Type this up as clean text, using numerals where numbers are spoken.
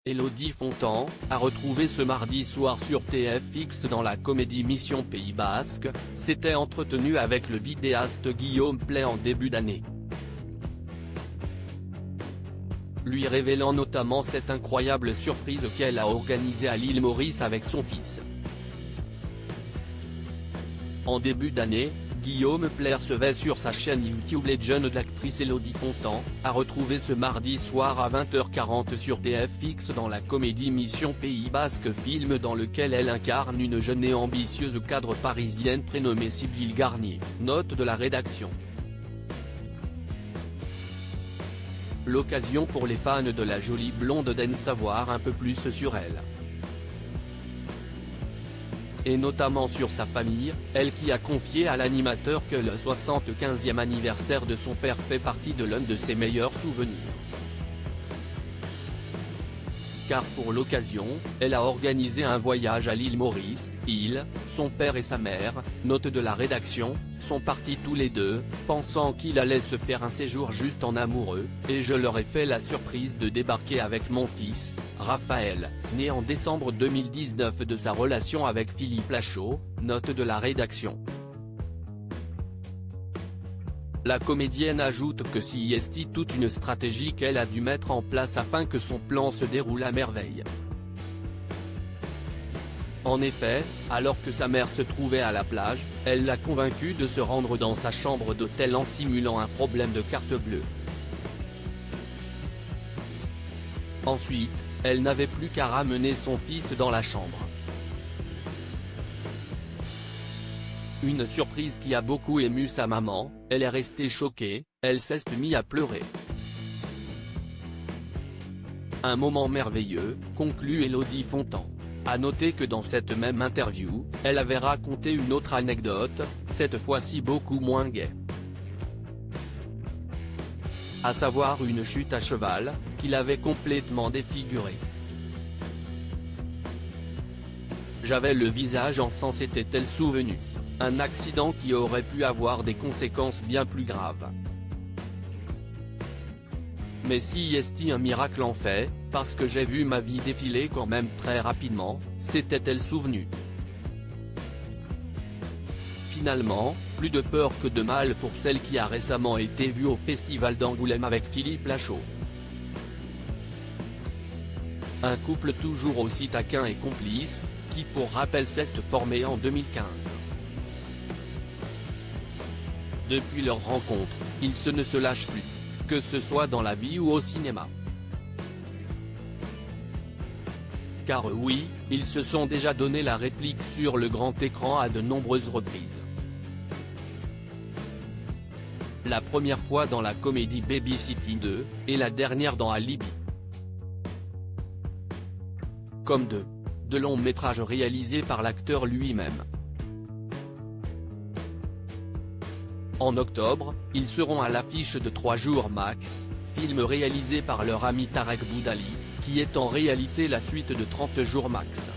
Élodie Fontan, à retrouver ce mardi soir sur TFX dans la comédie Mission Pays Basque, s'était entretenue avec le vidéaste Guillaume Pley en début d'année. Lui révélant notamment cette incroyable surprise qu'elle a organisée à l'île Maurice avec son fils. En début d'année, Guillaume Pley recevait sur sa chaîne YouTube les jeunes de l'actrice Élodie Fontan, à retrouver ce mardi soir à 20h40 sur TFX dans la comédie Mission Pays Basque, film dans lequel elle incarne une jeune et ambitieuse cadre parisienne prénommée Sybille Garnier, note de la rédaction. L'occasion pour les fans de la jolie blonde d'en savoir un peu plus sur elle. Et notamment sur sa famille, elle qui a confié à l'animateur que le 75e anniversaire de son père fait partie de l'un de ses meilleurs souvenirs. Car pour l'occasion, elle a organisé un voyage à l'île Maurice, son père et sa mère, note de la rédaction, sont partis tous les deux, pensant qu'il allait se faire un séjour juste en amoureux, et je leur ai fait la surprise de débarquer avec mon fils, Raphaël, né en décembre 2019 de sa relation avec Philippe Lachaud, note de la rédaction. La comédienne ajoute que c'est toute une stratégie qu'elle a dû mettre en place afin que son plan se déroule à merveille. En effet, alors que sa mère se trouvait à la plage, elle l'a convaincue de se rendre dans sa chambre d'hôtel en simulant un problème de carte bleue. Ensuite, elle n'avait plus qu'à ramener son fils dans la chambre. Une surprise qui a beaucoup ému sa maman, elle est restée choquée, elle s'est mise à pleurer. Un moment merveilleux, conclut Élodie Fontan. À noter que dans cette même interview, elle avait raconté une autre anecdote, cette fois-ci beaucoup moins gaie. À savoir une chute à cheval, qui l'avait complètement défigurée. J'avais le visage en sang, s'était-elle souvenue. Un accident qui aurait pu avoir des conséquences bien plus graves. Mais c'est un miracle en fait, parce que j'ai vu ma vie défiler quand même très rapidement, s'était-elle souvenue. Finalement, plus de peur que de mal pour celle qui a récemment été vue au Festival d'Angoulême avec Philippe Lachaud. Un couple toujours aussi taquin et complice, qui pour rappel s'est formé en 2015. Depuis leur rencontre, ils ne se lâchent plus, que ce soit dans la vie ou au cinéma. Car oui, ils se sont déjà donné la réplique sur le grand écran à de nombreuses reprises. La première fois dans la comédie Babysitting 2, et la dernière dans Alibi. Comme de longs métrages réalisés par l'acteur lui-même. En octobre, ils seront à l'affiche de 3 jours max, film réalisé par leur ami Tarek Boudali, qui est en réalité la suite de 30 jours max.